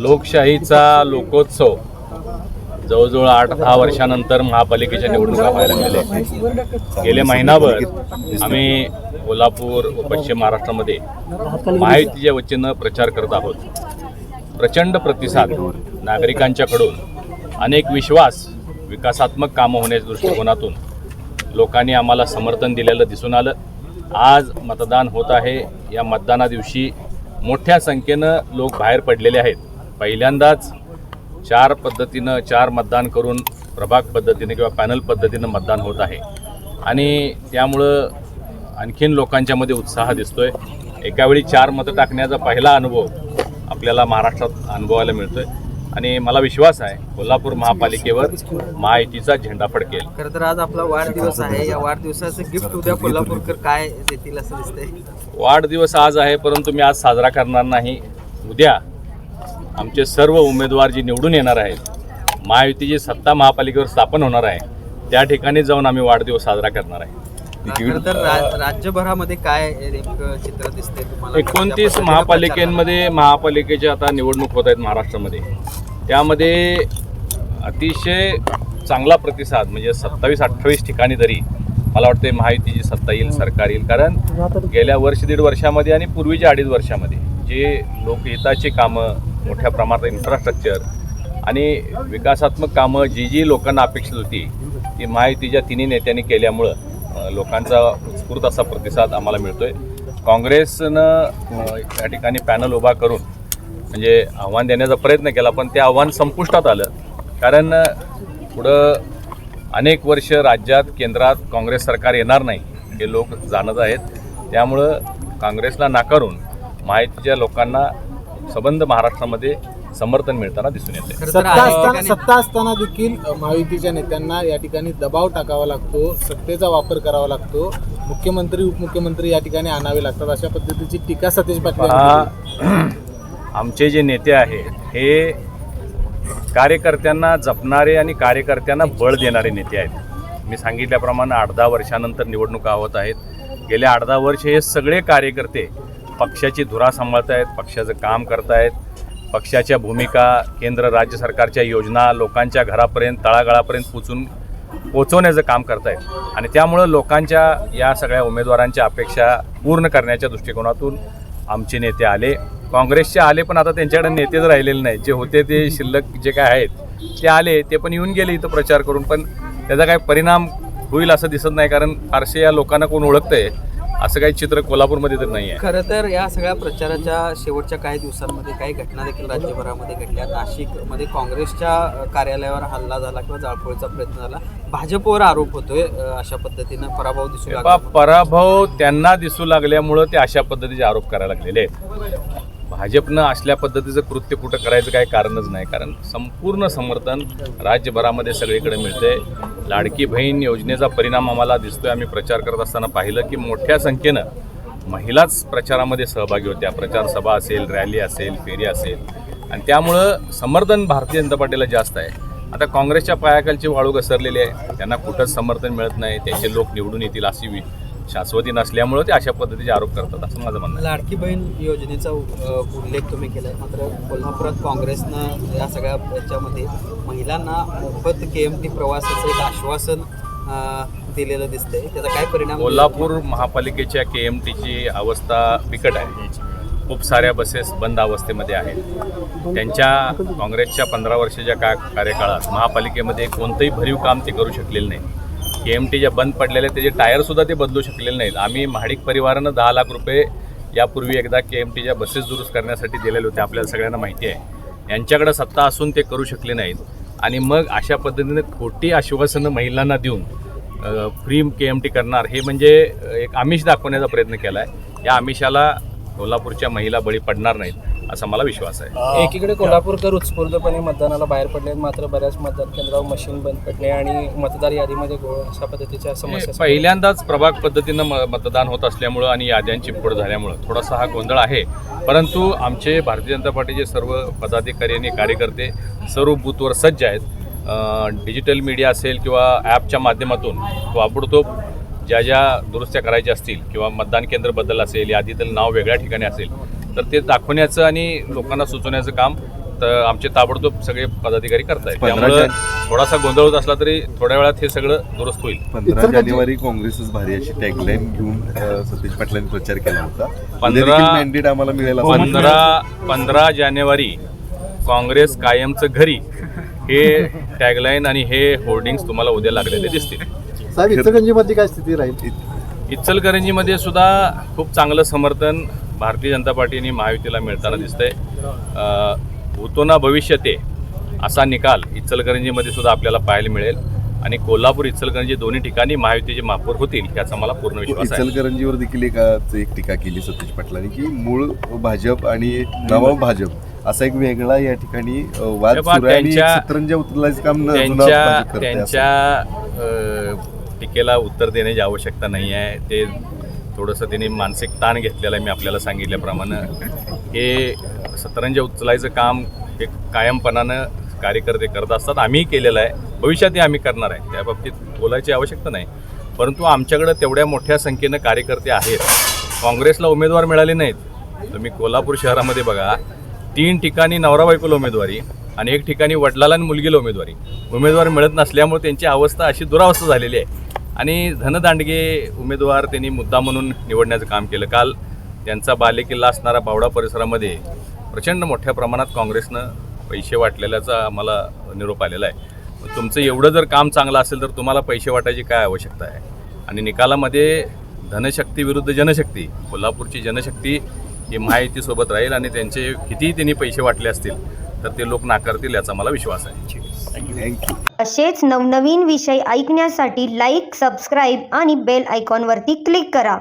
लोकशाहीचा लोकोत्सव जवळजवळ 8-10 वर्षानंतर महापालिकेच्या निवडणुका व्हायला लागलेल्या आहेत. गेले महिनाभर आम्ही कोल्हापूर व पश्चिम महाराष्ट्रामध्ये महायुतीच्या वतीनं प्रचार करत आहोत. प्रचंड प्रतिसाद नागरिकांच्याकडून, अनेक विश्वास, विकासात्मक कामं होण्याच्या दृष्टिकोनातून लोकांनी आम्हाला समर्थन दिलेलं दिसून आलं. आज मतदान होत आहे. या मतदाना दिवशी मोठ्या संख्येनं लोक बाहेर पडलेले आहेत. पहिल्यांदाच 4 मतदान करून प्रभाग पद्धतीने किंवा पॅनल पद्धतीनं मतदान होत आहे आणि त्यामुळं आणखीन लोकांच्यामध्ये उत्साह दिसतोय. एकावेळी 4 मतं टाकण्याचा पहिला अनुभव आपल्याला महाराष्ट्रात अनुभवायला मिळतोय आणि मला विश्वास आहे कोल्हापूर महापालिकेवर महायुतीचा झेंडा फडकेल. खरं तर आज आपला वाढदिवस आहे. या वाढदिवसाचं गिफ्ट उद्या कोल्हापूरकर काय देतील असं दिसतंय? वाढदिवस आज आहे, परंतु मी आज साजरा करणार नाही. उद्या आमचे सर्व उमेदवार जे निवडून येणार आहेत, महायुतीची सत्ता महापालिकेवर स्थापन होणार आहे, त्या ठिकाणी जाऊन आम्ही वाढदिवस साजरा करणार आहे. खरं तर राज्यभरामध्ये काय नेमकं चित्र दिसतंय तुम्हाला? 29 महापालिकेमध्ये महापालिकेचे आता निवडणूक होत आहेत महाराष्ट्रामध्ये. त्यामध्ये अतिशय चांगला प्रतिसाद, म्हणजे 27-28 ठिकाणी तरी मला वाटते महायुतीची सत्ता येईल, सरकार येईल. कारण गेल्या 1-1.5 वर्षामध्ये आणि पूर्वीच्या 2.5 वर्षामध्ये जे लोकहिताची कामं, मोठ्या प्रमाणात इन्फ्रास्ट्रक्चर आणि विकासात्मक कामं जी लोकांना अपेक्षित होती ती महायुतीच्या तिन्ही नेत्यांनी केल्यामुळं लोकांचा उत्स्फूर्त असा प्रतिसाद आम्हाला मिळतोय. काँग्रेसनं या ठिकाणी पॅनल उभा करून म्हणजे आव्हान देण्याचा प्रयत्न केला, पण ते आव्हान संपुष्टात आलं. कारण पुढं अनेक वर्ष राज्यात, केंद्रात काँग्रेस सरकार येणार नाही हे लोक जाणत आहेत. त्यामुळं काँग्रेसला नाकारून महायुतीच्या लोकांना संबंध महाराष्ट्रामध्ये समर्थन मिळताना दिसून येते. सत्ता असताना देखील महायुतीच्या नेत्यांना या ठिकाणी दबाव टाकावा लागतो, सत्तेचा वापर करावा लागतो, मुख्यमंत्री उपमुख्यमंत्री या ठिकाणी आणावे लागतात, अशा पद्धतीची टीका सतीश पाटील. आमचे जे नेते आहेत हे कार्यकर्त्यांना जपणारे आणि कार्यकर्त्यांना बळ देणारे नेते आहेत. मी सांगितल्याप्रमाणे 8-10 वर्षानंतर निवडणुका होत आहेत. गेल्या 8-10 वर्ष हे सगळे कार्यकर्ते पक्षाची धुरा सांभाळत आहेत, पक्षाचं काम करतायत, पक्षाच्या भूमिका, केंद्र राज्य सरकारच्या योजना लोकांच्या घरापर्यंत, तळागाळापर्यंत पोचवण्याचं काम करतायत. आणि त्यामुळं लोकांच्या या सगळ्या उमेदवारांच्या अपेक्षा पूर्ण करण्याच्या दृष्टिकोनातून आमचे नेते आले. काँग्रेसचे आले, पण आता त्यांच्याकडे नेतेच राहिलेले नाहीत. जे होते ते शिल्लक जे काय आहेत ते आले, ते पण येऊन गेले इथं प्रचार करून, पण त्याचा काही परिणाम होईल असं दिसत नाही. कारण फारसे या लोकांना कोण ओळखतंय असं काही चित्र कोल्हापूरमध्ये तर नाही आहे. खरं तर या सगळ्या प्रचाराच्या शेवटच्या काही दिवसांमध्ये काही घटना देखील राज्यभरामध्ये घडल्या. नाशिकमध्ये काँग्रेसच्या कार्यालयावर हल्ला झाला किंवा जाळपोळीचा प्रयत्न झाला. भाजपवर आरोप होतोय अशा पद्धतीनं पराभव दिसू लागला. पराभव त्यांना दिसू लागल्यामुळं ते अशा पद्धतीचे आरोप करायला लागलेले आहेत. भाजपनं असल्या पद्धतीचं कृत्य कुठं करायचं काही कारणच नाही. कारण संपूर्ण समर्थन राज्यभरामध्ये सगळीकडे मिळते. लाडकी बहीण योजनेचा परिणाम आम्हाला दिसतोय. आम्ही प्रचार करत असताना पाहिलं की मोठ्या संख्येनं महिलाच प्रचारामध्ये सहभागी होत्या. प्रचार सभा असेल, रॅली असेल, फेरी असेल, आणि त्यामुळं समर्थन भारतीय जनता पार्टीला जास्त आहे. आता काँग्रेसच्या पायाखालची वाळू घसरलेली आहे, त्यांना कुठंच समर्थन मिळत नाही. त्यांचे लोक निवडून येतील अशी शाश्वती नसल्यामुळं ते अशा पद्धतीचे आरोप करतात असं माझं म्हणणं आहे. लाडकी बहीण योजनेचा उल्लेख तुम्ही केला आहे, मात्र कोल्हापुरात काँग्रेसनं या सगळ्या याच्यामध्ये महिलांना मोफत KMT प्रवासाचं एक आश्वासन दिलेलं दिसतंय. त्याचा काय परिणाम? कोल्हापूर महापालिकेच्या KMTची अवस्था बिकट आहे. खूप साऱ्या बसेस बंद अवस्थेमध्ये आहेत. त्यांच्या काँग्रेसच्या 15 वर्षाच्या कार्यकाळात महापालिकेमध्ये कोणतंही भरीव काम ते करू शकलेलं नाही. KMT ज्या बंद पडलेल्या त्याचे टायरसुद्धा ते बदलू शकलेले नाहीत. आम्ही महाडिक परिवारानं 10 लाख रुपये यापूर्वी एकदा KMTच्या बसेस दुरुस्त करण्यासाठी दिलेले होते, आपल्याला सगळ्यांना माहिती आहे. यांच्याकडे सत्ता असून ते करू शकले नाहीत. आणि मग अशा पद्धतीने खोटी आश्वासनं महिलांना देऊन फ्री KMT करणार, हे म्हणजे एक आमिष दाखवण्याचा प्रयत्न केला आहे. या आमिषाला कोल्हापूरच्या महिला बळी पडणार नाहीत असा मला विश्वास आहे. एकीकडे कोल्हापूरकर उत्स्फूर्तपणे मतदानाला बाहेर पडले, मात्र बऱ्याच मतदान केंद्रावर मशीन बंद पडणे आणि मतदार यादीमध्ये घोळ अशा पद्धतीच्या समस्या. पहिल्यांदाच प्रभाग पद्धतीनं मतदान होत असल्यामुळं आणि याद्यांची फोड झाल्यामुळं थोडासा हा गोंधळ आहे. परंतु आमचे भारतीय जनता पार्टीचे सर्व पदाधिकारी आणि कार्यकर्ते सर्व बूथवर सज्ज आहेत. डिजिटल मीडिया असेल किंवा ॲपच्या माध्यमातून ताबडतोब ज्या दुरुस्त्या करायच्या असतील किंवा मतदान केंद्र बदल असेल, यादीतील नाव वेगळ्या ठिकाणी असेल तर ते दाखवण्याचं आणि लोकांना सुचवण्याचं काम तर आमचे ताबडतोब सगळे पदाधिकारी करतायत. 15 त्यामुळे थोडासा गोंधळ होत असला तरी थोड्या वेळात हे सगळं दुरुस्त होईल. 15 जानेवारी काँग्रेसच भारी अशी टॅगलाईन घेऊन सतीश पाटलांनी प्रचार केला होता. 15 मॅन्डेट आम्हाला मिळेल असं 15 जानेवारी काँग्रेस कायमचं घरी हे टॅगलाईन आणि हे होर्डिंग्स तुम्हाला उद्या लागलेले दिसतील. साहेब इचलकरंजीमध्ये काय स्थिती राहील? इचलकरंजीमध्ये सुद्धा खूप चांगलं समर्थन भारतीय जनता पार्टीने महायुतीला मिळताना दिसतंय. भूतो ना भविष्यते असा निकाल इचलकरंजीमध्ये सुद्धा आपल्याला पाहायला मिळेल आणि कोल्हापूर इचलकरंजी दोन्ही ठिकाणी महायुतीचे महापौर होतील याचा मला पूर्ण विश्वास आहे. इचलकरंजीवर देखील एक टीका केली सतीश पाटलांनी की मूळ भाजप आणि नवा भाजप असा एक वेगळा या ठिकाणी वाद सुरू आहे आणि सतरंजा उतरल्याचं काम त्यांच्या टीकेला उत्तर देण्याची आवश्यकता नाही आहे. ते थोडंसं त्यांनी मानसिक ताण घेतलेला आहे. मी आपल्याला सांगितल्याप्रमाणे हे सतरंजा उचलायचं काम हे कायमपणानं कार्यकर्ते करत असतात. आम्हीही केलेलं आहे, भविष्यातही आम्ही करणार आहे. त्या बाबतीत बोलायची आवश्यकता नाही. परंतु आमच्याकडं तेवढ्या मोठ्या संख्येनं कार्यकर्ते आहेत. काँग्रेसला उमेदवार मिळाले नाहीत. तुम्ही कोल्हापूर शहरामध्ये बघा, 3 ठिकाणी नवरा बायकोला उमेदवारी आणि 1 ठिकाणी वडिलाला आणि मुलगीला उमेदवार मिळत नसल्यामुळे त्यांची अवस्था अशी दुरावस्था झालेली आहे. आणि धनदांडगे उमेदवार त्यांनी मुद्दा म्हणून निवडण्याचं काम केलं. काल त्यांचा बालेकिल्ला असणारा बावडा परिसरामध्ये प्रचंड मोठ्या प्रमाणात काँग्रेसनं पैसे वाटलेल्याचा आम्हाला निरोप आलेला आहे. तुमचं एवढं जर काम चांगलं असेल तर तुम्हाला पैसे वाटायची काय आवश्यकता आहे? आणि निकालामध्ये धनशक्ती विरुद्ध जनशक्ती, कोल्हापूरची जनशक्ती ही महायुतीसोबत राहील आणि त्यांचे कितीही त्यांनी पैसे वाटले असतील तर ते लोक नाकारतील याचा मला विश्वास आहे. थँक्यू. असेच नवनवीन विषय ऐकण्यासाठी लाईक, सबस्क्राईब आणि बेल आयकॉनवरती क्लिक करा.